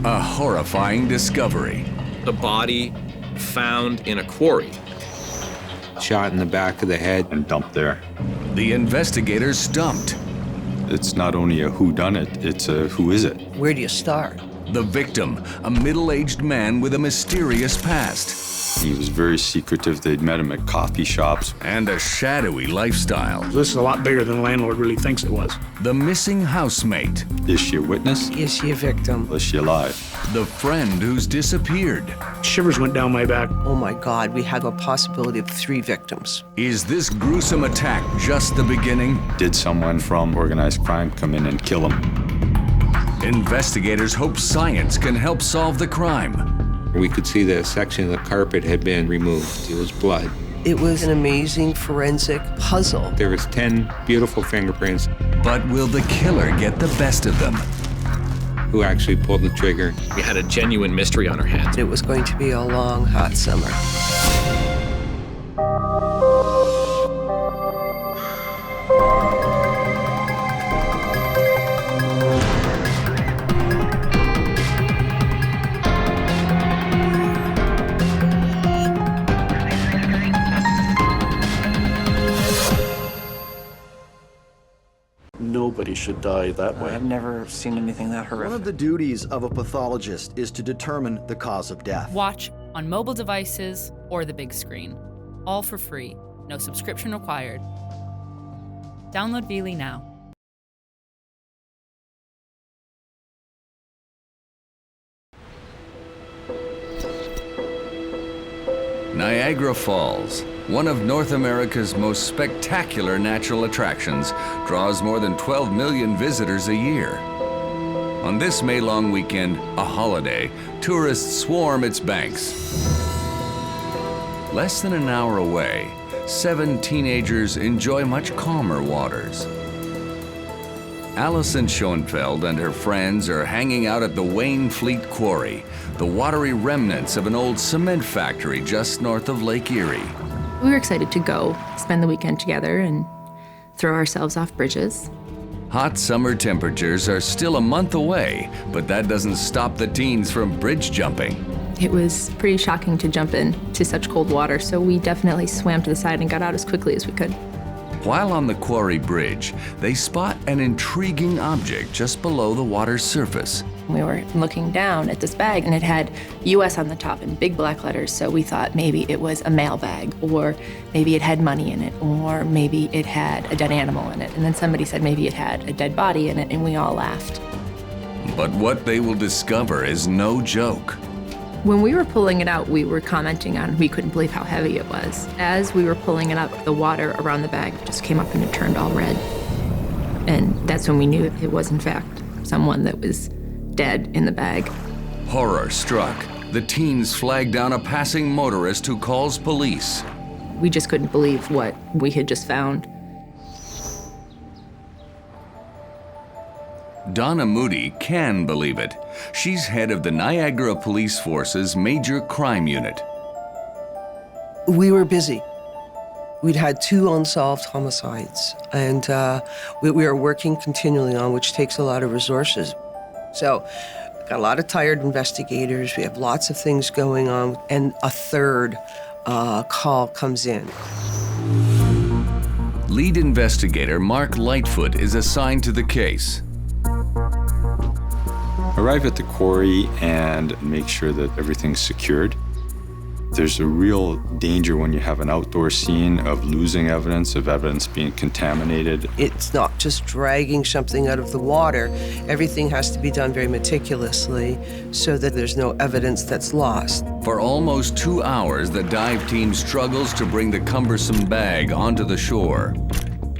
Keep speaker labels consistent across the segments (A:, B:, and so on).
A: A horrifying discovery.
B: The body found in a quarry.
C: Shot in the back of the head
D: and dumped there.
A: The investigators stumped.
D: It's not only a whodunit, it's a who is it?
E: Where do you start?
A: The victim, a middle-aged man with a mysterious past.
D: He was very secretive. They'd met him at coffee shops.
A: And a shadowy lifestyle.
F: This is a lot bigger than the landlord really thinks it was.
A: The missing housemate.
D: Is she a witness?
E: Is she a victim?
D: Is she alive?
A: The friend who's disappeared.
F: Shivers went down my back.
E: Oh my God, we have a possibility of 3 victims.
A: Is this gruesome attack just the beginning?
D: Did someone from organized crime come in and kill him?
A: Investigators hope science can help solve the crime.
C: We could see that a section of the carpet had been removed. It was blood.
E: It was an amazing forensic puzzle.
C: There was 10 beautiful fingerprints.
A: But will the killer get the best of them?
C: Who actually pulled the trigger?
B: We had a genuine mystery on our hands.
E: It was going to be a long, hot summer.
G: Nobody should die that way.
H: I've never seen anything that horrific.
I: One of the duties of a pathologist is to determine the cause of death.
J: Watch on mobile devices or the big screen. All for free. No subscription required. Download Veely now.
A: Niagara Falls, one of North America's most spectacular natural attractions, draws more than 12 million visitors a year. On this May-long weekend, a holiday, tourists swarm its banks. Less than an hour away, 7 teenagers enjoy much calmer waters. Allison Schoenfeld and her friends are hanging out at the Wainfleet Quarry, the watery remnants of an old cement factory just north of Lake Erie.
K: We were excited to go spend the weekend together and throw ourselves off bridges.
A: Hot summer temperatures are still a month away, but that doesn't stop the teens from bridge jumping.
K: It was pretty shocking to jump into such cold water, so we definitely swam to the side and got out as quickly as we could.
A: While on the Quarry Bridge, they spot an intriguing object just below the water's surface.
K: We were looking down at this bag, and it had US on the top in big black letters, so we thought maybe it was a mail bag, or maybe it had money in it, or maybe it had a dead animal in it. And then somebody said maybe it had a dead body in it, and we all laughed.
A: But what they will discover is no joke.
K: When we were pulling it out, we were commenting on we couldn't believe how heavy it was. As we were pulling it up, the water around the bag just came up and it turned all red. And that's when we knew it was, in fact, someone that was dead in the bag.
A: Horror struck. The teens flag down a passing motorist who calls police.
K: We just couldn't believe what we had just found.
A: Donna Moody can believe it. She's head of the Niagara Police Force's Major Crime Unit.
E: We were busy. We'd had 2 unsolved homicides, and we were working continually on, which takes a lot of resources. So, got a lot of tired investigators, we have lots of things going on, and a third call comes in.
A: Lead investigator Mark Lightfoot is assigned to the case.
D: Arrive at the quarry and make sure that everything's secured. There's a real danger when you have an outdoor scene of losing evidence, of evidence being contaminated.
E: It's not just dragging something out of the water. Everything has to be done very meticulously so that there's no evidence that's lost.
A: For almost 2 hours, the dive team struggles to bring the cumbersome bag onto the shore.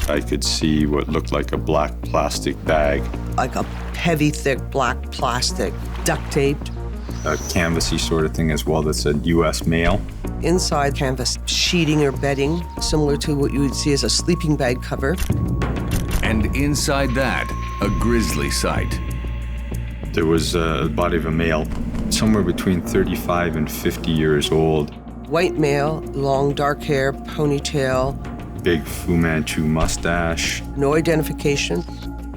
D: I could see what looked like a black plastic bag.
E: Like a heavy, thick black plastic, duct taped.
D: A canvasy sort of thing as well that said US mail.
E: Inside canvas sheeting or bedding, similar to what you would see as a sleeping bag cover.
A: And inside that, a grisly sight.
D: There was a body of a male, somewhere between 35 and 50 years old.
E: White male, long dark hair, ponytail.
D: Big Fu Manchu mustache.
E: No identification.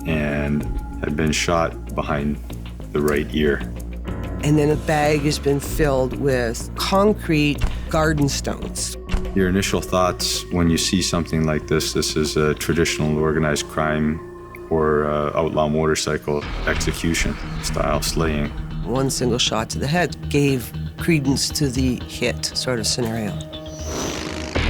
D: And had been shot behind the right ear.
E: and then a bag has been filled with concrete garden stones.
D: Your initial thoughts when you see something like this is a traditional organized crime or outlaw motorcycle execution style slaying.
E: One single shot to the head gave credence to the hit sort of scenario.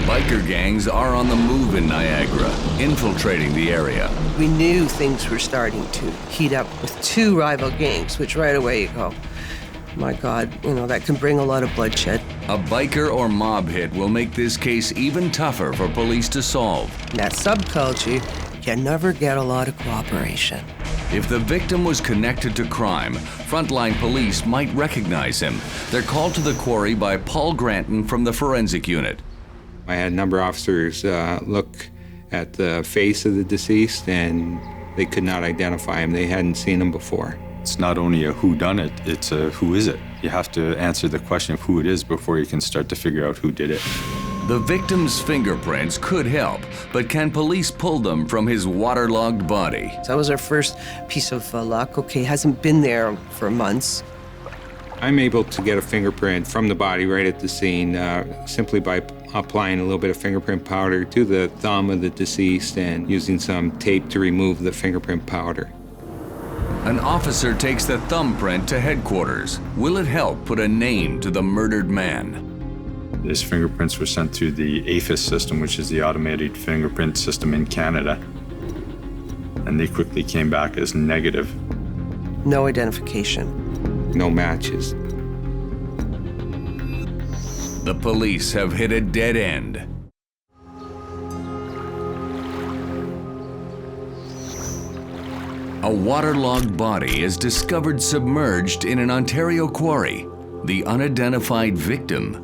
A: Biker gangs are on the move in Niagara, infiltrating the area.
E: We knew things were starting to heat up with two rival gangs, which right away you go, my God, that can bring a lot of bloodshed.
A: A biker or mob hit will make this case even tougher for police to solve.
E: In that subculture, you never get a lot of cooperation.
A: If the victim was connected to crime, frontline police might recognize him. They're called to the quarry by Paul Granton from the forensic unit.
C: I had a number of officers look at the face of the deceased, and they could not identify him. They hadn't seen him before.
D: It's not only a whodunit, it's a who is it. You have to answer the question of who it is before you can start to figure out who did it.
A: The victim's fingerprints could help, but can police pull them from his waterlogged body?
E: So that was our first piece of luck. Okay, hasn't been there for months.
C: I'm able to get a fingerprint from the body right at the scene simply by applying a little bit of fingerprint powder to the thumb of the deceased and using some tape to remove the fingerprint powder.
A: An officer takes the thumbprint to headquarters. Will it help put a name to the murdered man?
D: His fingerprints were sent through the AFIS system, which is the automated fingerprint system in Canada. And they quickly came back as negative.
E: No identification.
C: No matches.
A: The police have hit a dead end. A waterlogged body is discovered submerged in an Ontario quarry. The unidentified victim.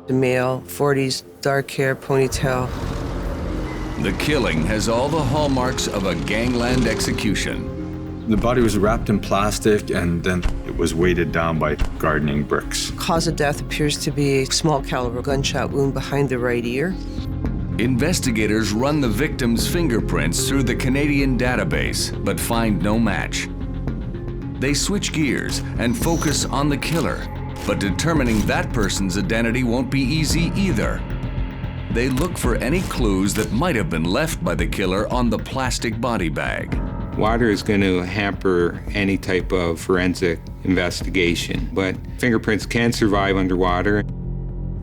E: The male, 40s, dark hair, ponytail.
A: The killing has all the hallmarks of a gangland execution.
D: The body was wrapped in plastic and then it was weighted down by gardening bricks.
E: Cause of death appears to be a small caliber gunshot wound behind the right ear.
A: Investigators run the victim's fingerprints through the Canadian database, but find no match. They switch gears and focus on the killer, but determining that person's identity won't be easy either. They look for any clues that might have been left by the killer on the plastic body bag.
C: Water is going to hamper any type of forensic investigation, but fingerprints can survive underwater.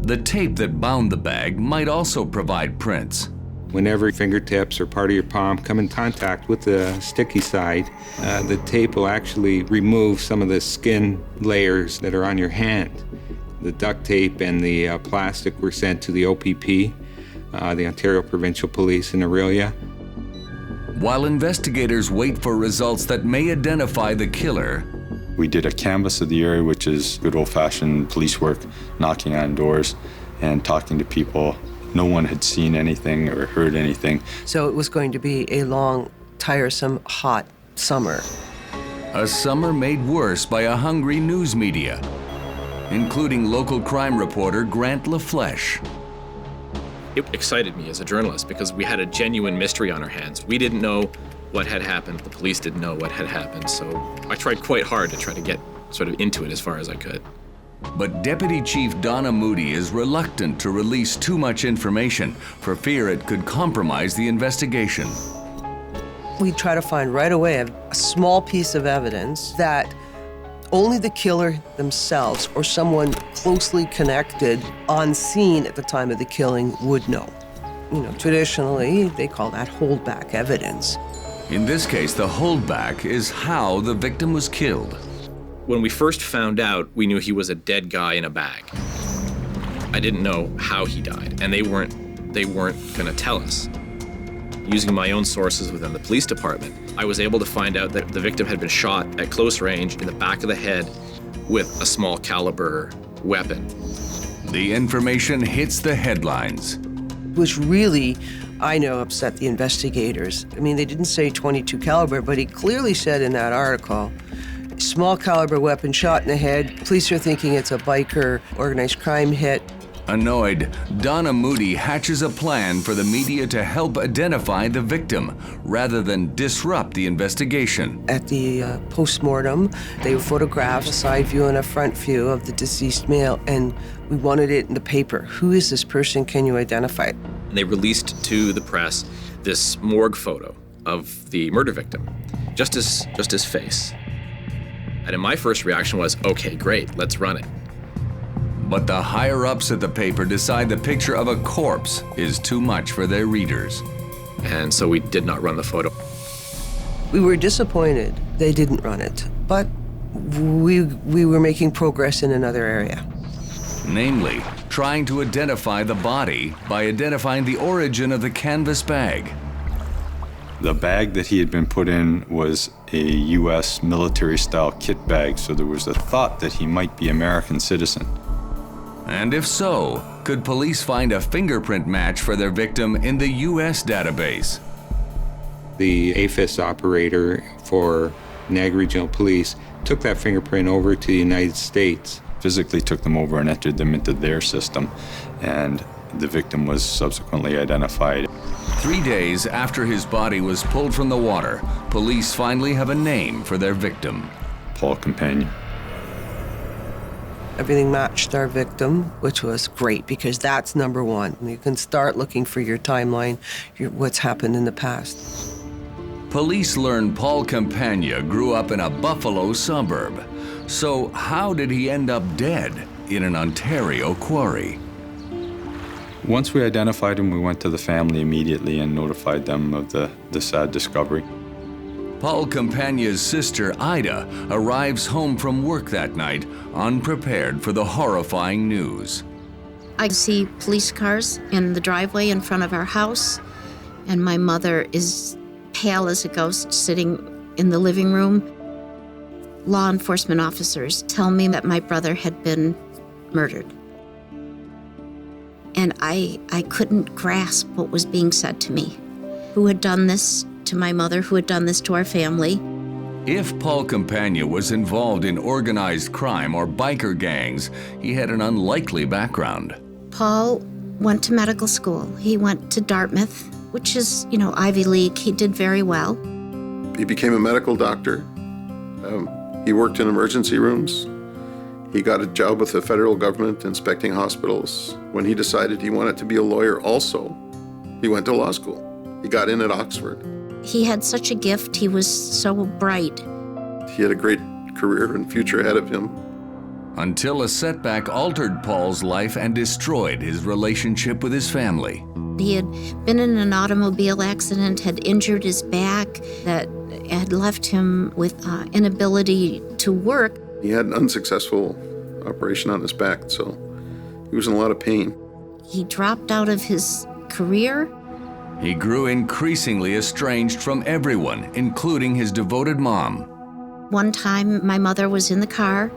A: The tape that bound the bag might also provide prints.
C: Whenever fingertips or part of your palm come in contact with the sticky side, the tape will actually remove some of the skin layers that are on your hand. The duct tape and the plastic were sent to the OPP, the Ontario Provincial Police in Aurelia.
A: While investigators wait for results that may identify the killer,
D: we did a canvass of the area, which is good old-fashioned police work, knocking on doors and talking to people. No one had seen anything or heard anything.
E: So it was going to be a long, tiresome, hot summer.
A: A summer made worse by a hungry news media, including local crime reporter Grant LaFleche.
B: It excited me as a journalist because we had a genuine mystery on our hands. We didn't know what had happened. The police didn't know what had happened. So I tried quite hard to try to get sort of into it as far as I could.
A: But Deputy Chief Donna Moody is reluctant to release too much information for fear it could compromise the investigation.
E: We try to find right away a small piece of evidence that only the killer themselves or someone closely connected on scene at the time of the killing would know. Traditionally, they call that holdback evidence.
A: In this case, the holdback is how the victim was killed.
B: When we first found out, we knew he was a dead guy in a bag. I didn't know how he died, and they weren't going to tell us. Using my own sources within the police department, I was able to find out that the victim had been shot at close range in the back of the head with a small caliber weapon.
A: The information hits the headlines.
E: Which really, I know, upset the investigators. I mean, they didn't say .22 caliber, but he clearly said in that article, small caliber weapon shot in the head. Police are thinking it's a biker organized crime hit.
A: Annoyed, Donna Moody hatches a plan for the media to help identify the victim rather than disrupt the investigation.
E: At the post-mortem, they photographed a side view and a front view of the deceased male, and we wanted it in the paper. Who is this person? Can you identify it?
B: And they released to the press this morgue photo of the murder victim, just his face. And my first reaction was, okay, great, let's run it.
A: But the higher-ups at the paper decide the picture of a corpse is too much for their readers.
B: And so we did not run the photo.
E: We were disappointed they didn't run it, but we were making progress in another area.
A: Namely, trying to identify the body by identifying the origin of the canvas bag.
D: The bag that he had been put in was a U.S. military-style kit bag, so there was a thought that he might be an American citizen.
A: And if so, could police find a fingerprint match for their victim in the U.S. database?
C: The AFIS operator for Niagara Regional Police took that fingerprint over to the United States.
D: Physically took them over and entered them into their system, and the victim was subsequently identified.
A: 3 days after his body was pulled from the water, police finally have a name for their victim.
D: Paul Campagna.
E: Everything matched our victim, which was great because that's number one. You can start looking for your timeline, what's happened in the past.
A: Police learned Paul Campagna grew up in a Buffalo suburb. So how did he end up dead in an Ontario quarry?
D: Once we identified him, we went to the family immediately and notified them of the sad discovery.
A: Paul Campagna's sister, Ida, arrives home from work that night, unprepared for the horrifying news.
G: I see police cars in the driveway in front of our house, and my mother is pale as a ghost sitting in the living room. Law enforcement officers tell me that my brother had been murdered. And I couldn't grasp what was being said to me. Who had done this to my mother, who had done this to our family?
A: If Paul Campagna was involved in organized crime or biker gangs, he had an unlikely background.
G: Paul went to medical school. He went to Dartmouth, which is, Ivy League. He did very well.
L: He became a medical doctor. He worked in emergency rooms. He got a job with the federal government inspecting hospitals. When he decided he wanted to be a lawyer also, he went to law school. He got in at Oxford.
G: He had such a gift. He was so bright.
L: He had a great career and future ahead of him.
A: Until a setback altered Paul's life and destroyed his relationship with his family.
G: He had been in an automobile accident, had injured his back, that had left him with inability to work.
L: He had an unsuccessful operation on his back, so he was in a lot of pain.
G: He dropped out of his career.
A: He grew increasingly estranged from everyone, including his devoted mom.
G: One time, my mother was in the car,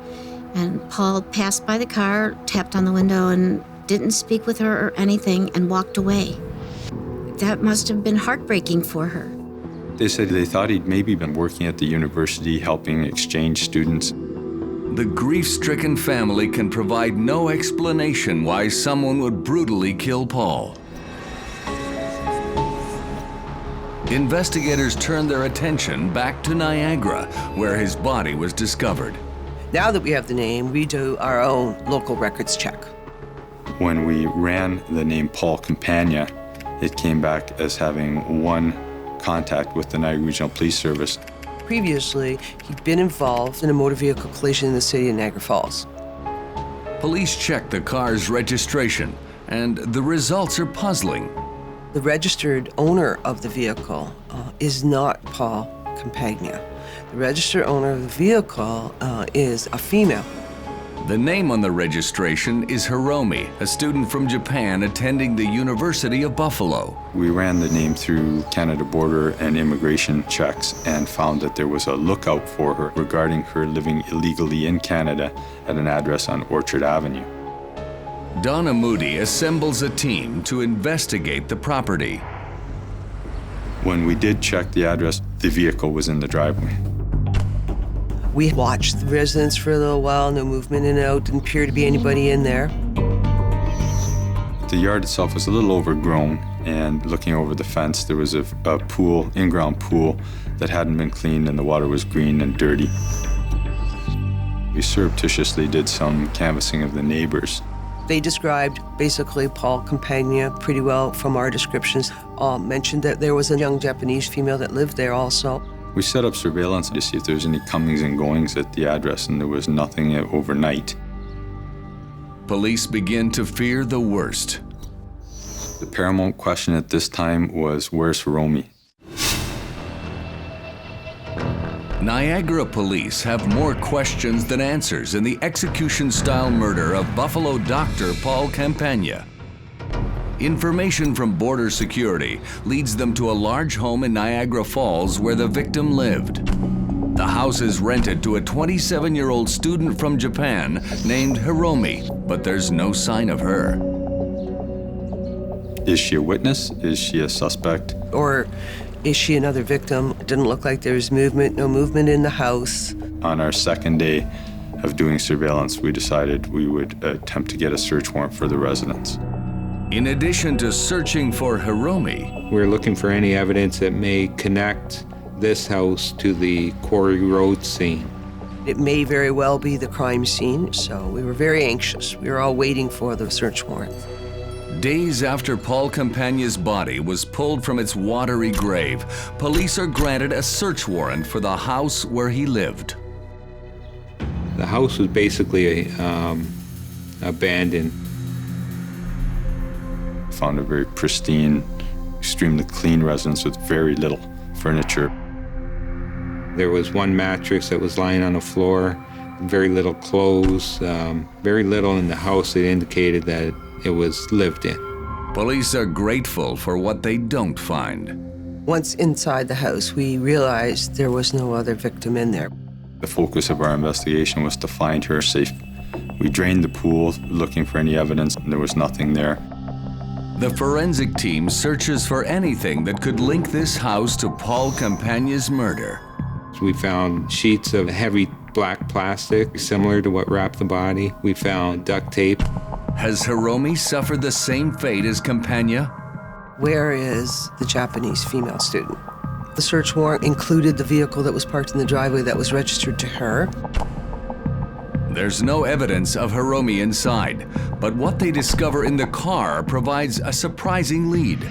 G: and Paul passed by the car, tapped on the window, and didn't speak with her or anything, and walked away. That must have been heartbreaking for her.
D: They said they thought he'd maybe been working at the university helping exchange students.
A: The grief-stricken family can provide no explanation why someone would brutally kill Paul. Investigators turned their attention back to Niagara, where his body was discovered.
E: Now that we have the name, we do our own local records check.
D: When we ran the name Paul Campagna, it came back as having one contact with the Niagara Regional Police Service.
E: Previously, he'd been involved in a motor vehicle collision in the city of Niagara Falls.
A: Police checked the car's registration, and the results are puzzling.
E: The registered owner of the vehicle is not Paul Campagna. The registered owner of the vehicle is a female.
A: The name on the registration is Hiromi, a student from Japan attending the University of Buffalo.
D: We ran the name through Canada Border and Immigration checks and found that there was a lookout for her regarding her living illegally in Canada at an address on Orchard Avenue.
A: Donna Moody assembles a team to investigate the property.
D: When we did check the address, the vehicle was in the driveway.
E: We watched the residence for a little while, no movement in and out, didn't appear to be anybody in there.
D: The yard itself was a little overgrown, and looking over the fence, there was a pool, in-ground pool, that hadn't been cleaned, and the water was green and dirty. We surreptitiously did some canvassing of the neighbors.
E: They described basically Paul Campagna pretty well from our descriptions. Mentioned that there was a young Japanese female that lived there also.
D: We set up surveillance to see if there was any comings and goings at the address, and there was nothing overnight.
A: Police begin to fear the worst.
D: The paramount question at this time was, where's Hiromi?
A: Niagara police have more questions than answers in the execution-style murder of Buffalo doctor Paul Campagna. Information from border security leads them to a large home in Niagara Falls where the victim lived. The house is rented to a 27-year-old student from Japan named Hiromi, but there's no sign of her.
D: Is she a witness? Is she a suspect?
E: Or is she another victim? It didn't look like there was movement, no movement in the house.
D: On our second day of doing surveillance, we decided we would attempt to get a search warrant for the residence.
A: In addition to searching for Hiromi,
C: we're looking for any evidence that may connect this house to the Quarry Road scene.
E: It may very well be the crime scene, so we were very anxious. We were all waiting for the search warrant.
A: days after Paul Campagna's body was pulled from its watery grave, police are granted a search warrant for the house where he lived.
C: The house was basically abandoned.
D: Found a very pristine, extremely clean residence with very little furniture.
C: There was one mattress that was lying on the floor, very little clothes, very little in the house that indicated that it was lived in.
A: Police are grateful for what they don't find.
E: Once inside the house, we realized there was no other victim in there.
D: The focus of our investigation was to find her safe. We drained the pool looking for any evidence, and there was nothing there.
A: The forensic team searches for anything that could link this house to Paul Campagna's murder.
C: We found sheets of heavy black plastic, similar to what wrapped the body. We found duct tape.
A: Has Hiromi suffered the same fate as Campagna?
E: Where is the Japanese female student? The search warrant included the vehicle that was parked in the driveway that was registered to her.
A: There's no evidence of Hiromi inside, but what they discover in the car provides a surprising lead.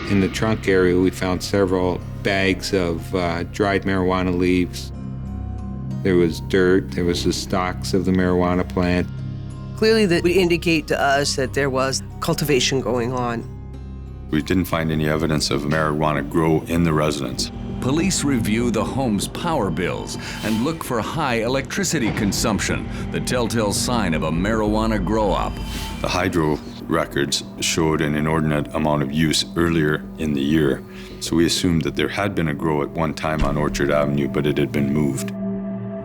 C: In the trunk area, we found several bags of dried marijuana leaves. There was dirt, there was the stalks of the marijuana plant.
E: Clearly that would indicate to us that there was cultivation going on.
D: We didn't find any evidence of marijuana grow in the residence.
A: Police review the home's power bills and look for high electricity consumption, the telltale sign of a marijuana grow-up.
D: The hydro records showed an inordinate amount of use earlier in the year, so we assumed that there had been a grow at one time on Orchard Avenue, but it had been moved.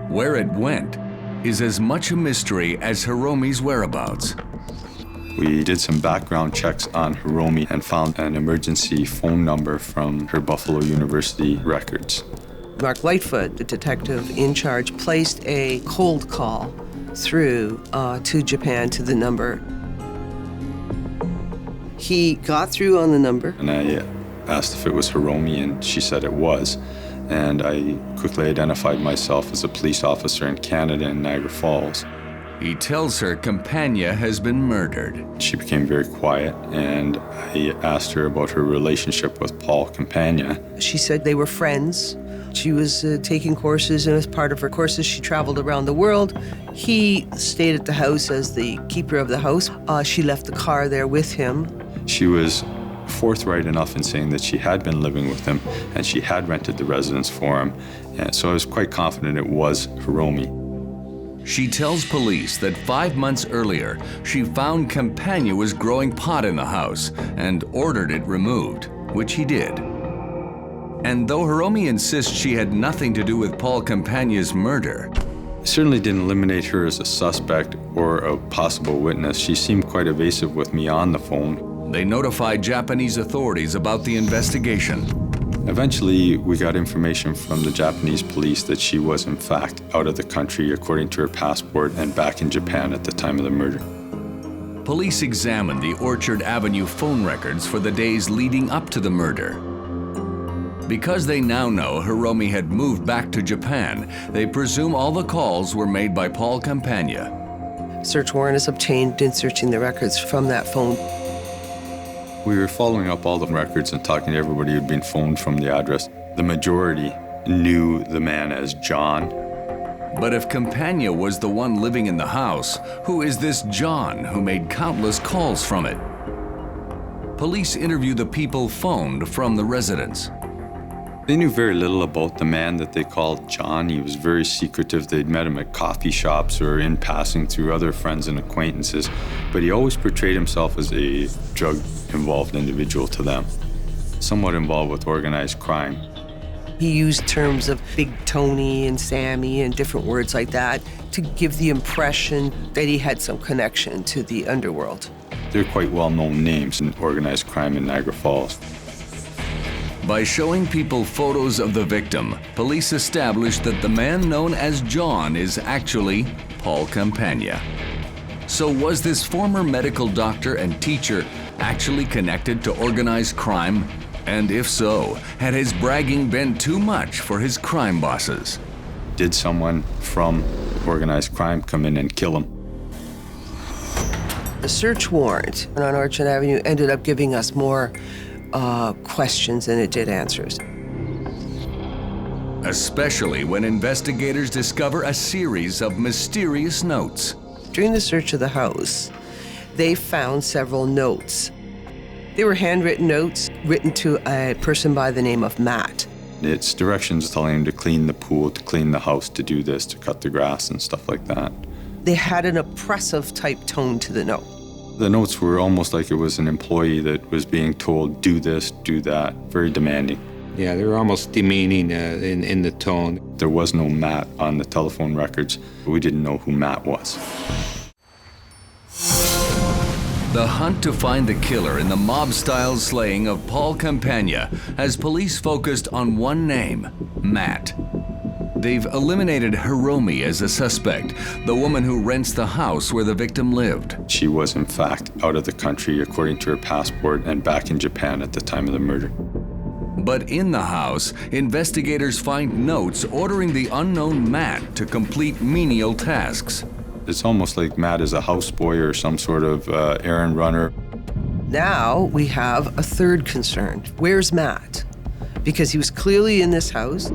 A: Where it went is as much a mystery as Hiromi's whereabouts.
D: We did some background checks on Hiromi and found an emergency phone number from her Buffalo University records.
E: Mark Lightfoot, the detective in charge, placed a cold call through to Japan to the number. He got through on the number.
D: And I asked if it was Hiromi, and she said it was. And I quickly identified myself as a police officer in Canada in Niagara Falls.
A: He tells her Campagna has been murdered.
D: She became very quiet, and I asked her about her relationship with Paul Campagna.
E: She said they were friends. She was taking courses, and as part of her courses, she traveled around the world. He stayed at the house as the keeper of the house. She left the car there with him.
D: She was forthright enough in saying that she had been living with him and she had rented the residence for him. And so I was quite confident it was Hiromi.
A: She tells police that 5 months earlier, she found Campagna was growing pot in the house and ordered it removed, which he did. And though Hiromi insists she had nothing to do with Paul Campagna's murder,
D: it certainly didn't eliminate her as a suspect or a possible witness. She seemed quite evasive with me on the phone.
A: They notified Japanese authorities about the investigation.
D: Eventually, we got information from the Japanese police that she was in fact out of the country according to her passport and back in Japan at the time of the murder.
A: Police examined the Orchard Avenue phone records for the days leading up to the murder. Because they now know Hiromi had moved back to Japan, they presume all the calls were made by Paul Campagna.
E: Search warrant is obtained in searching the records from that phone.
D: We were following up all the records and talking to everybody who'd been phoned from the address. The majority knew the man as John.
A: But if Campagna was the one living in the house, who is this John who made countless calls from it? Police interview the people phoned from the residence.
D: They knew very little about the man that they called John. He was very secretive. They'd met him at coffee shops or in passing through other friends and acquaintances, but he always portrayed himself as a drug-involved individual to them, somewhat involved with organized crime.
E: He used terms of Big Tony and Sammy and different words like that to give the impression that he had some connection to the underworld.
D: They're quite well-known names in organized crime in Niagara Falls.
A: By showing people photos of the victim, police established that the man known as John is actually Paul Campagna. So was this former medical doctor and teacher actually connected to organized crime? And if so, had his bragging been too much for his crime bosses?
D: Did someone from organized crime come in and kill him?
E: The search warrant on Orchard Avenue ended up giving us more questions than it did answers.
A: Especially when investigators discover a series of mysterious notes.
E: During the search of the house, they found several notes. They were handwritten notes written to a person by the name of Matt.
D: It's directions telling him to clean the pool, to clean the house, to do this, to cut the grass and stuff like that.
E: They had an oppressive type tone to the note.
D: The notes were almost like it was an employee that was being told, do this, do that, very demanding.
C: Yeah, they were almost demeaning in the tone.
D: There was no Matt on the telephone records. We didn't know who Matt was.
A: The hunt to find the killer in the mob-style slaying of Paul Campagna has police focused on one name, Matt. They've eliminated Hiromi as a suspect, the woman who rents the house where the victim lived.
D: She was, in fact, out of the country according to her passport and back in Japan at the time of the murder.
A: But in the house, investigators find notes ordering the unknown Matt to complete menial tasks.
D: It's almost like Matt is a houseboy or some sort of errand runner.
E: Now we have a third concern. Where's Matt? Because he was clearly in this house.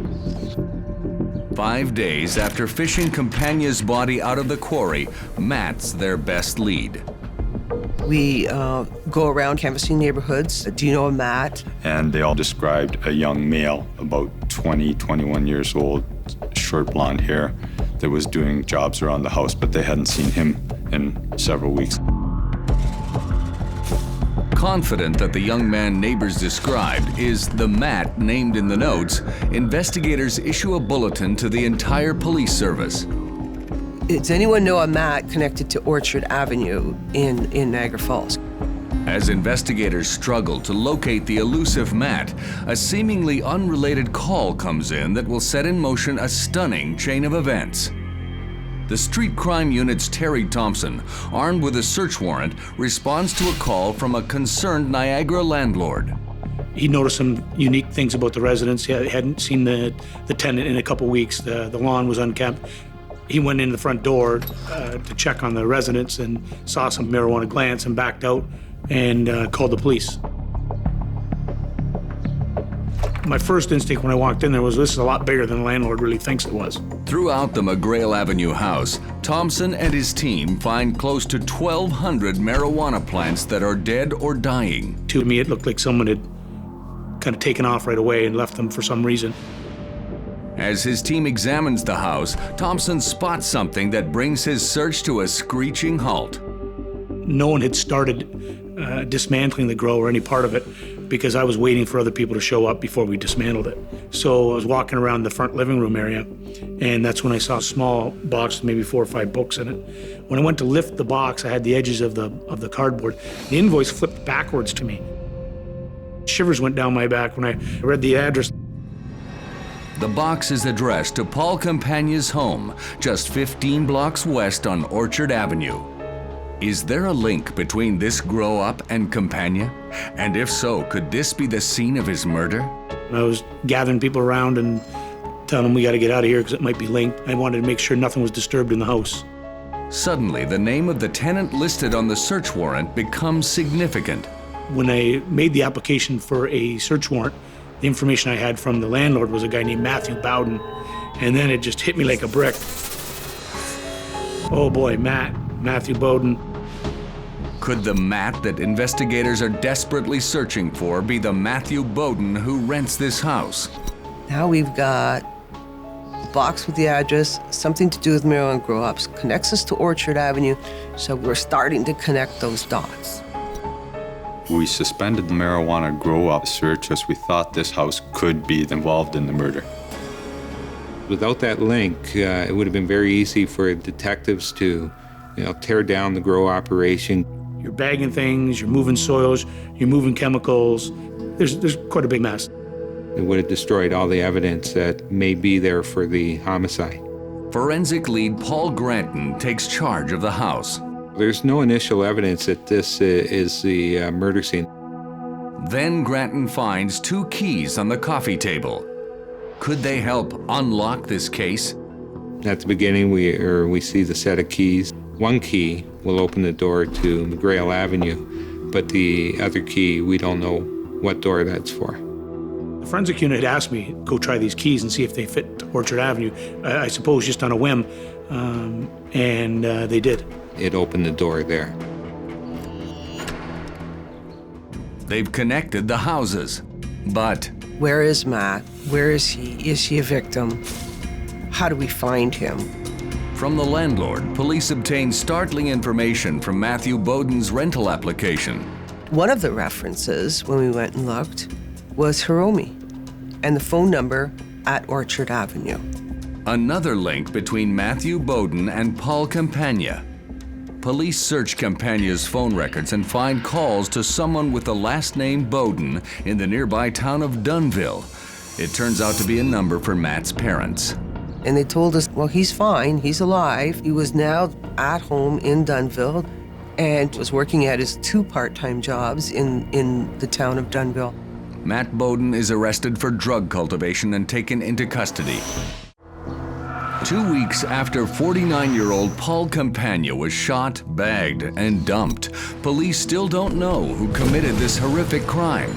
A: 5 days after fishing Campagna's body out of the quarry, Matt's their best lead.
E: We go around canvassing neighborhoods. Do you know a Matt?
D: And they all described a young male, about 20, 21 years old, short blonde hair, that was doing jobs around the house, but they hadn't seen him in several weeks.
A: Confident that the young man neighbors described is the Matt named in the notes, investigators issue a bulletin to the entire police service.
E: Does anyone know a Matt connected to Orchard Avenue in Niagara Falls?
A: As investigators struggle to locate the elusive Matt, a seemingly unrelated call comes in that will set in motion a stunning chain of events. The Street Crime Unit's Terry Thompson, armed with a search warrant, responds to a call from a concerned Niagara landlord.
F: He noticed some unique things about the residence. He hadn't seen the tenant in a couple weeks. The lawn was unkempt. He went in the front door to check on the residence and saw some marijuana plants and backed out and called the police. My first instinct when I walked in there was, this is a lot bigger than the landlord really thinks it was.
A: Throughout the McGrail Avenue house, Thompson and his team find close to 1,200 marijuana plants that are dead or dying.
F: To me, it looked like someone had kind of taken off right away and left them for some reason.
A: As his team examines the house, Thompson spots something that brings his search to a screeching halt.
F: No one had started dismantling the grow or any part of it because I was waiting for other people to show up before we dismantled it. So I was walking around the front living room area, and that's when I saw a small box with maybe 4 or 5 books in it. When I went to lift the box, I had the edges of the cardboard. The invoice flipped backwards to me. Shivers went down my back when I read the address.
A: The box is addressed to Paul Campagna's home, just 15 blocks west on Orchard Avenue. Is there a link between this grow-up and Campagna? And if so, could this be the scene of his murder?
F: I was gathering people around and telling them we got to get out of here because it might be linked. I wanted to make sure nothing was disturbed in the house.
A: Suddenly, the name of the tenant listed on the search warrant becomes significant.
F: When I made the application for a search warrant, the information I had from the landlord was a guy named Matthew Bowden. And then it just hit me like a brick. Oh boy, Matthew Bowden.
A: Could the Matt that investigators are desperately searching for be the Matthew Bowden who rents this house?
E: Now we've got a box with the address, something to do with marijuana grow-ups, connects us to Orchard Avenue, so we're starting to connect those dots.
D: We suspended the marijuana grow-up search as we thought this house could be involved in the murder.
C: Without that link, it would have been very easy for detectives to, tear down the grow operation.
F: You're bagging things, you're moving soils, you're moving chemicals. There's quite a big mess.
C: It would have destroyed all the evidence that may be there for the homicide.
A: Forensic lead Paul Granton takes charge of the house.
C: There's no initial evidence that this is the murder scene.
A: Then Granton finds 2 keys on the coffee table. Could they help unlock this case?
C: At the beginning, we see the set of keys. One key will open the door to McGrail Avenue, but the other key, we don't know what door that's for.
F: The forensic unit had asked me, go try these keys and see if they fit to Orchard Avenue, I suppose just on a whim, and they did.
C: It opened the door there.
A: They've connected the houses, but...
E: Where is Matt? Where is he? Is he a victim? How do we find him?
A: From the landlord, police obtained startling information from Matthew Bowden's rental application.
E: One of the references, when we went and looked, was Hiromi, and the phone number at Orchard Avenue.
A: Another link between Matthew Bowden and Paul Campagna. Police search Campagna's phone records and find calls to someone with the last name Bowden in the nearby town of Dunnville. It turns out to be a number for Matt's parents.
E: And they told us, well, he's fine, he's alive. He was now at home in Dunnville and was working at his 2 part-time jobs in the town of Dunnville.
A: Matt Bowden is arrested for drug cultivation and taken into custody. 2 weeks after 49-year-old Paul Campagna was shot, bagged, and dumped, police still don't know who committed this horrific crime.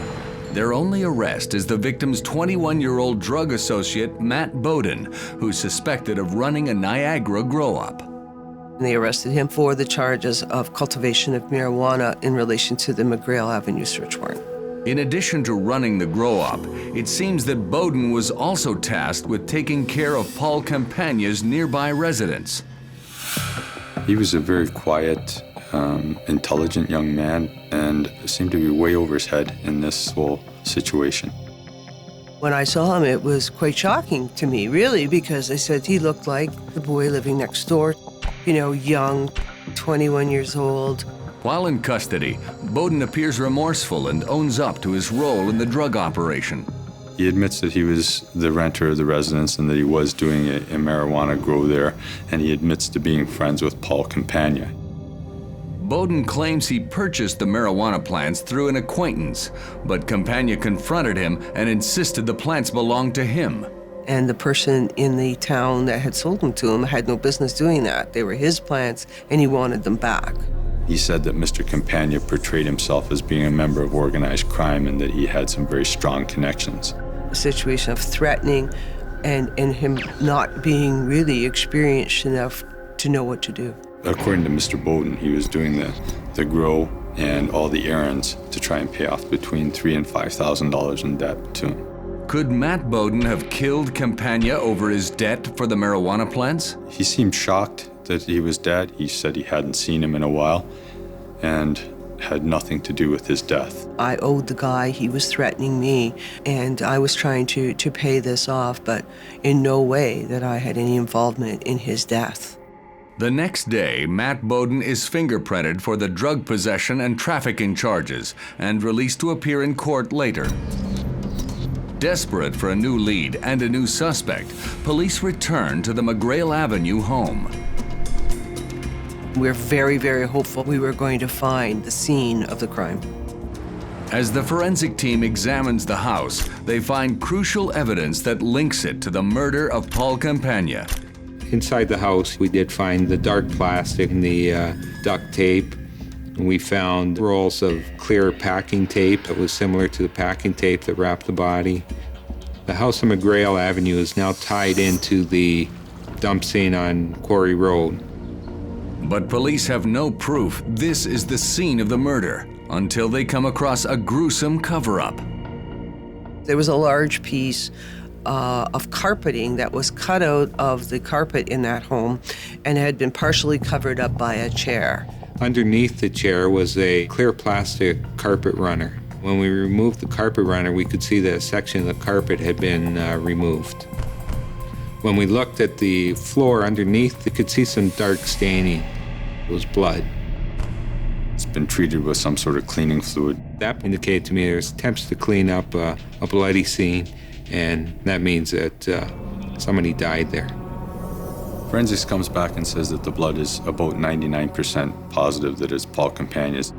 A: Their only arrest is the victim's 21-year-old drug associate, Matt Bowden, who's suspected of running a Niagara grow-up.
E: They arrested him for the charges of cultivation of marijuana in relation to the McGrail Avenue search warrant.
A: In addition to running the grow-up, it seems that Bowden was also tasked with taking care of Paul Campagna's nearby residence.
D: He was a very quiet, intelligent young man and seemed to be way over his head in this whole situation.
E: When I saw him, it was quite shocking to me, really, because I said he looked like the boy living next door, young, 21 years old.
A: While in custody, Bowden appears remorseful and owns up to his role in the drug operation.
D: He admits that he was the renter of the residence and that he was doing a marijuana grow there, and he admits to being friends with Paul Campagna.
A: Bowden claims he purchased the marijuana plants through an acquaintance, but Campagna confronted him and insisted the plants belonged to him.
E: And the person in the town that had sold them to him had no business doing that. They were his plants, and he wanted them back.
D: He said that Mr. Campagna portrayed himself as being a member of organized crime and that he had some very strong connections.
E: A situation of threatening and him not being really experienced enough to know what to do.
D: According to Mr. Bowden, he was doing the grow and all the errands to try and pay off between $3,000 and $5,000 in debt to him.
A: Could Matt Bowden have killed Campagna over his debt for the marijuana plants?
D: He seemed shocked that he was dead. He said he hadn't seen him in a while and had nothing to do with his death.
E: I owed the guy, he was threatening me, and I was trying to pay this off, but in no way that I had any involvement in his death.
A: The next day, Matt Bowden is fingerprinted for the drug possession and trafficking charges and released to appear in court later. Desperate for a new lead and a new suspect, police return to the McGrail Avenue home.
E: We're very, very hopeful we were going to find the scene of the crime.
A: As the forensic team examines the house, they find crucial evidence that links it to the murder of Paul Campagna.
C: Inside the house, we did find the dark plastic and the duct tape. We found rolls of clear packing tape that was similar to the packing tape that wrapped the body. The house on McGrail Avenue is now tied into the dump scene on Quarry Road.
A: But police have no proof this is the scene of the murder until they come across a gruesome cover-up.
E: There was a large piece of carpeting that was cut out of the carpet in that home and had been partially covered up by a chair.
C: Underneath the chair was a clear plastic carpet runner. When we removed the carpet runner, we could see that a section of the carpet had been removed. When we looked at the floor underneath, we could see some dark staining. It was blood.
D: It's been treated with some sort of cleaning fluid.
C: That indicated to me there's attempts to clean up a bloody scene, and that means that somebody died there.
D: Forensics comes back and says that the blood is about 99% positive that it's Paul Campagna's.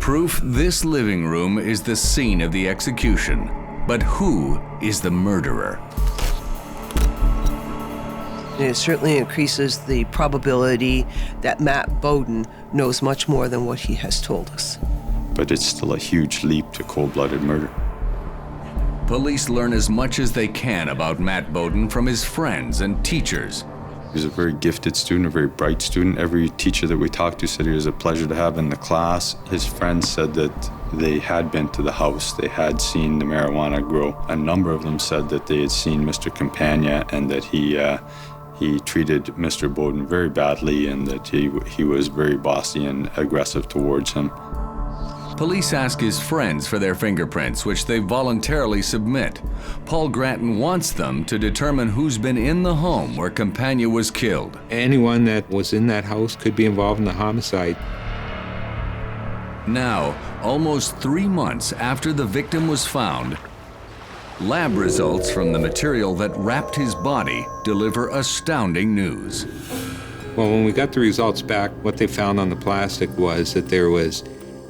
A: Proof this living room is the scene of the execution. But who is the murderer?
E: It certainly increases the probability that Matt Bowden knows much more than what he has told us.
D: But it's still a huge leap to cold-blooded murder.
A: Police learn as much as they can about Matt Bowden from his friends and teachers.
D: He was a very gifted student, a very bright student. Every teacher that we talked to said he was a pleasure to have in the class. His friends said that they had been to the house. They had seen the marijuana grow. A number of them said that they had seen Mr. Campagna and that he treated Mr. Bowden very badly and that he was very bossy and aggressive towards him.
A: Police ask his friends for their fingerprints, which they voluntarily submit. Paul Granton wants them to determine who's been in the home where Campagna was killed.
C: Anyone that was in that house could be involved in the homicide.
A: Now, almost 3 months after the victim was found, lab results from the material that wrapped his body deliver astounding news.
C: Well, when we got the results back, what they found on the plastic was that there was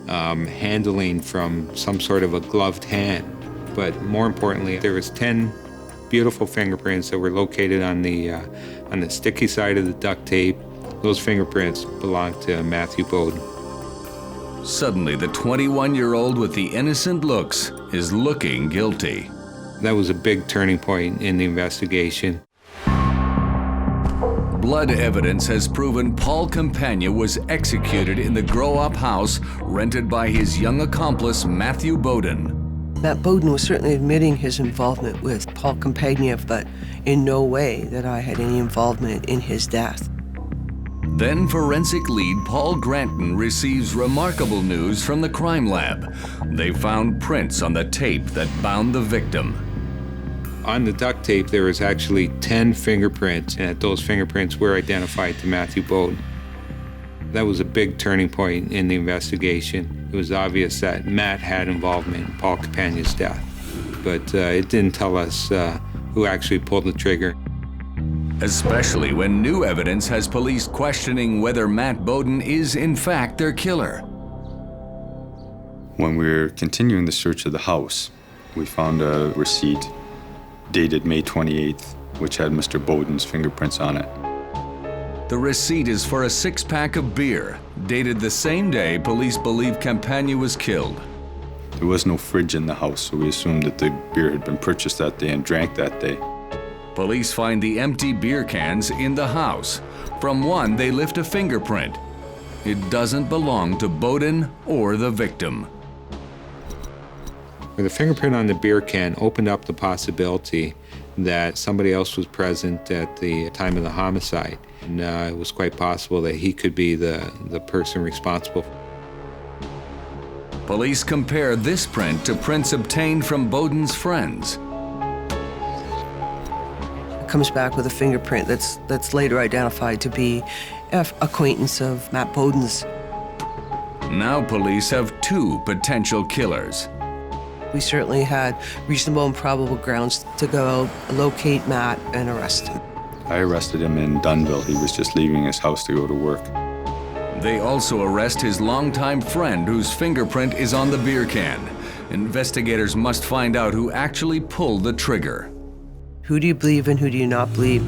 C: handling from some sort of a gloved hand. But more importantly, there was 10 beautiful fingerprints that were located on the sticky side of the duct tape. Those fingerprints belonged to Matthew Bowden.
A: Suddenly, the 21-year-old with the innocent looks is looking guilty.
C: That was a big turning point in the investigation.
A: Blood evidence has proven Paul Campagna was executed in the grow-up house rented by his young accomplice, Matthew Bowden.
E: Matt Bowden was certainly admitting his involvement with Paul Campagna, but in no way that I had any involvement in his death.
A: Then forensic lead Paul Granton receives remarkable news from the crime lab. They found prints on the tape that bound the victim.
C: On the duct tape, there was actually 10 fingerprints, and those fingerprints were identified to Matthew Bowden. That was a big turning point in the investigation. It was obvious that Matt had involvement in Paul Campagna's death, but it didn't tell us who actually pulled the trigger.
A: Especially when new evidence has police questioning whether Matt Bowden is in fact their killer.
D: When we were continuing the search of the house, we found a receipt dated May 28th, which had Mr. Bowden's fingerprints on it.
A: The receipt is for a 6-pack of beer, dated the same day police believe Campagna was killed.
D: There was no fridge in the house, so we assumed that the beer had been purchased that day and drank that day.
A: Police find the empty beer cans in the house. From one, they lift a fingerprint. It doesn't belong to Bowden or the victim.
C: The fingerprint on the beer can opened up the possibility that somebody else was present at the time of the homicide. And it was quite possible that he could be the person responsible.
A: Police compare this print to prints obtained from Bowden's friends.
E: It comes back with a fingerprint that's later identified to be an acquaintance of Matt Bowden's.
A: Now police have 2 potential killers.
E: We certainly had reasonable and probable grounds to go locate Matt and arrest him.
D: I arrested him in Dunnville. He was just leaving his house to go to work.
A: They also arrest his longtime friend whose fingerprint is on the beer can. Investigators must find out who actually pulled the trigger.
E: Who do you believe and who do you not believe?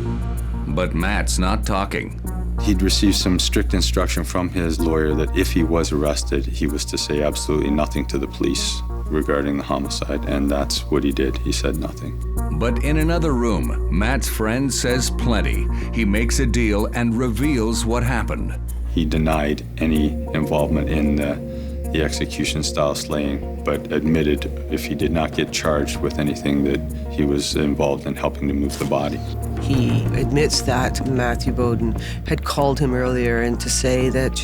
A: But Matt's not talking.
D: He'd received some strict instruction from his lawyer that if he was arrested, he was to say absolutely nothing to the police regarding the homicide, and that's what he did. He said nothing.
A: But in another room, Matt's friend says plenty. He makes a deal and reveals what happened.
D: He denied any involvement in the execution-style slaying, but admitted if he did not get charged with anything that he was involved in helping to move the body.
E: He admits that Matthew Bowden had called him earlier and to say that,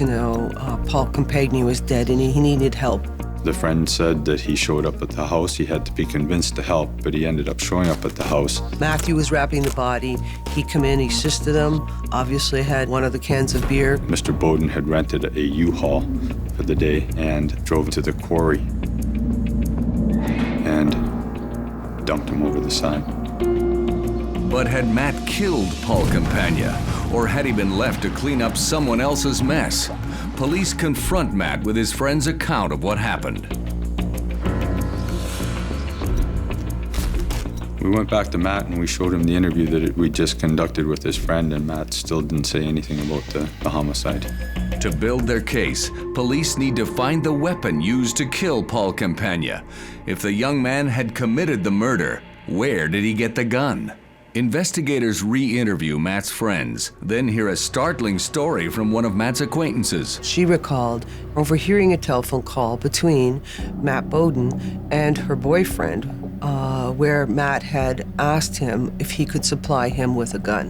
E: Paul Campagna was dead and he needed help.
D: The friend said that he showed up at the house. He had to be convinced to help, but he ended up showing up at the house.
E: Matthew was wrapping the body. He come in, he assisted him, obviously had one of the cans of beer.
D: Mr. Bowden had rented a U-Haul for the day and drove to the quarry and dumped him over the side.
A: But had Matt killed Paul Campagna, or had he been left to clean up someone else's mess? Police confront Matt with his friend's account of what happened.
D: We went back to Matt and we showed him the interview that we just conducted with his friend, and Matt still didn't say anything about the homicide.
A: To build their case, police need to find the weapon used to kill Paul Campagna. If the young man had committed the murder, where did he get the gun? Investigators re-interview Matt's friends, then hear a startling story from one of Matt's acquaintances.
E: She recalled overhearing a telephone call between Matt Bowden and her boyfriend, where Matt had asked him if he could supply him with a gun.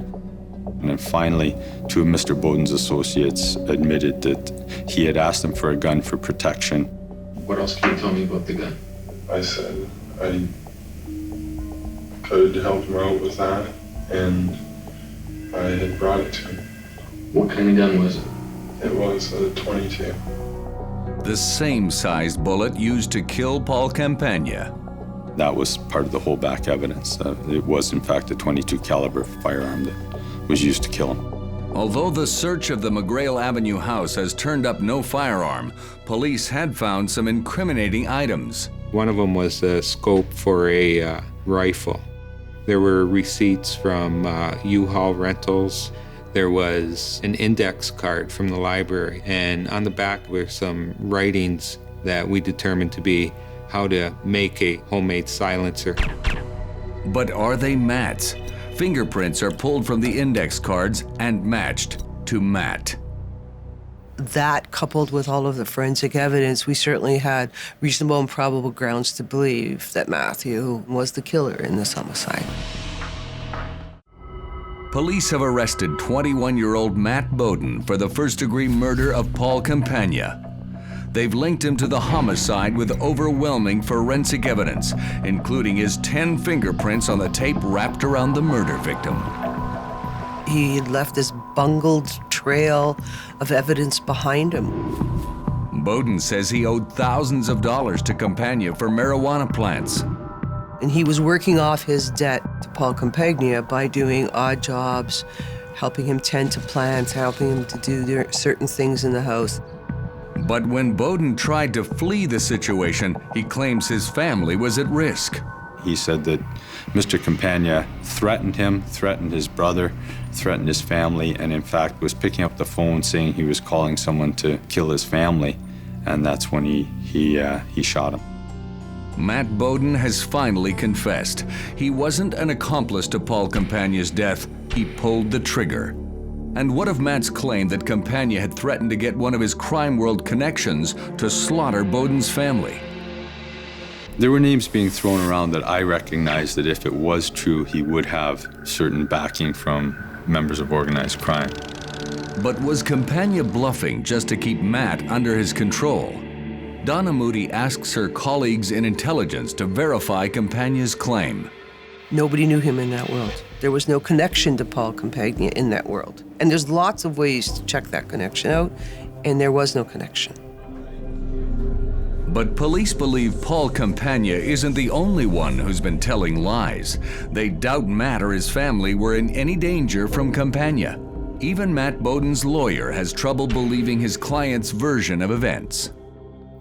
D: And then finally, two of Mr. Bowden's associates admitted that he had asked him for a gun for protection.
M: What else can you tell me about the gun?
N: I said I could help him out with that, and I had brought it to him.
M: What kind of gun was it?
N: It was a .22.
A: The same sized bullet used to kill Paul Campagna.
D: That was part of the holdback evidence. It was, in fact, a .22 caliber firearm that was used to kill him.
A: Although the search of the McGrail Avenue house has turned up no firearm, police had found some incriminating items.
C: One of them was a scope for a rifle. There were receipts from U-Haul rentals. There was an index card from the library, and on the back were some writings that we determined to be how to make a homemade silencer.
A: But are they Matt's? Fingerprints are pulled from the index cards and matched to Matt.
E: That, coupled with all of the forensic evidence, we certainly had reasonable and probable grounds to believe that Matthew was the killer in this homicide.
A: Police have arrested 21-year-old Matt Bowden for the first-degree murder of Paul Campagna. They've linked him to the homicide with overwhelming forensic evidence, including his 10 fingerprints on the tape wrapped around the murder victim.
E: He had left this bungled trail of evidence behind him.
A: Bowden says he owed thousands of dollars to Campagna for marijuana plants.
E: And he was working off his debt to Paul Campagna by doing odd jobs, helping him tend to plants, helping him to do certain things in the house.
A: But when Bowden tried to flee the situation, he claims his family was at risk.
D: He said that Mr. Campagna threatened him, threatened his brother, threatened his family, and in fact was picking up the phone saying he was calling someone to kill his family, and that's when he shot him.
A: Matt Bowden has finally confessed. He wasn't an accomplice to Paul Campagna's death. He pulled the trigger. And what of Matt's claim that Campagna had threatened to get one of his crime world connections to slaughter Bowden's family?
D: There were names being thrown around that I recognized that if it was true, he would have certain backing from members of organized crime.
A: But was Campagna bluffing just to keep Matt under his control? Donna Moody asks her colleagues in intelligence to verify Campagna's claim.
E: Nobody knew him in that world. There was no connection to Paul Campagna in that world. And there's lots of ways to check that connection out, and there was no connection.
A: But police believe Paul Campagna isn't the only one who's been telling lies. They doubt Matt or his family were in any danger from Campagna. Even Matt Bowden's lawyer has trouble believing his client's version of events.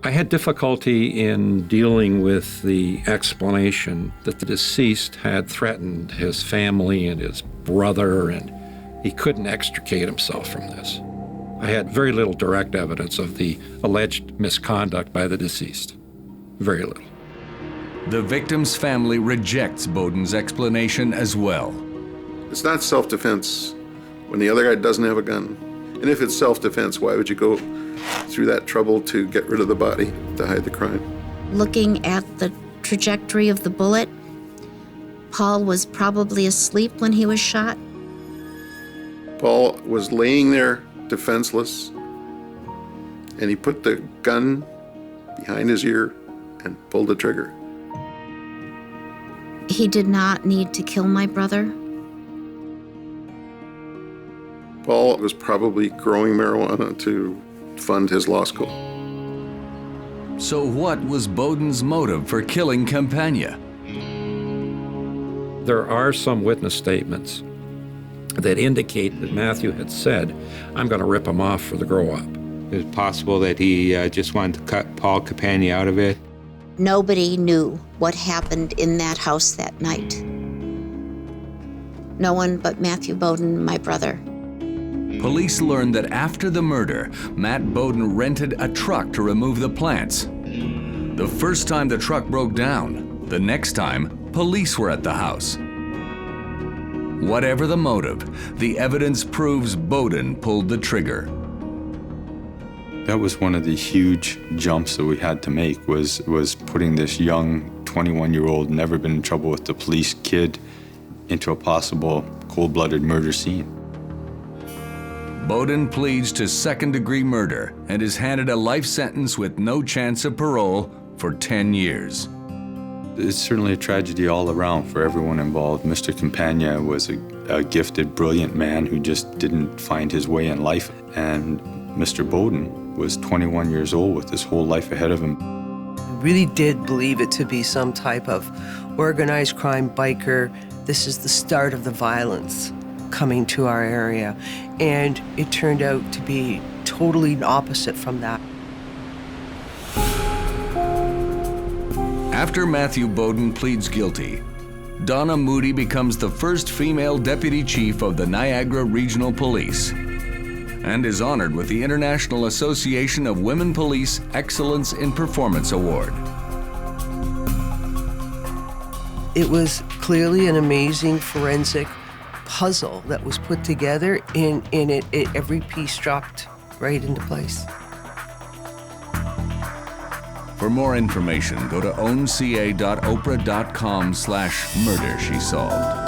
O: I had difficulty in dealing with the explanation that the deceased had threatened his family and his brother, and he couldn't extricate himself from this. I had very little direct evidence of the alleged misconduct by the deceased. Very little.
A: The victim's family rejects Bowden's explanation as well.
L: It's not self-defense when the other guy doesn't have a gun. And if it's self-defense, why would you go through that trouble to get rid of the body, to hide the crime?
G: Looking at the trajectory of the bullet, Paul was probably asleep when he was shot.
L: Paul was laying there defenseless, and he put the gun behind his ear and pulled the trigger.
G: He did not need to kill my brother.
L: Paul was probably growing marijuana to fund his law school.
A: So what was Bowden's motive for killing Campagna?
O: There are some witness statements that indicate that Matthew had said, "I'm going to rip him off for the grow-up."
C: Is it possible that he just wanted to cut Paul Campagna out of it?
G: Nobody knew what happened in that house that night. No one but Matthew Bowden, my brother.
A: Police learned that after the murder, Matt Bowden rented a truck to remove the plants. The first time the truck broke down, the next time, police were at the house. Whatever the motive, the evidence proves Bowden pulled the trigger.
D: That was one of the huge jumps that we had to make, was putting this young 21-year-old, never been in trouble with the police kid into a possible cold-blooded murder scene.
A: Bowden pleads to second-degree murder and is handed a life sentence with no chance of parole for 10 years.
D: It's certainly a tragedy all around for everyone involved. Mr. Campagna was a gifted, brilliant man who just didn't find his way in life. And Mr. Bowden was 21 years old with his whole life ahead of him.
E: We really did believe it to be some type of organized crime biker. This is the start of the violence coming to our area. And it turned out to be totally opposite from that.
A: After Matthew Bowden pleads guilty, Donna Moody becomes the first female deputy chief of the Niagara Regional Police and is honored with the International Association of Women Police Excellence in Performance Award.
E: It was clearly an amazing forensic puzzle that was put together, and every piece dropped right into place.
A: For more information, go to ownca.oprah.com/murder she solved.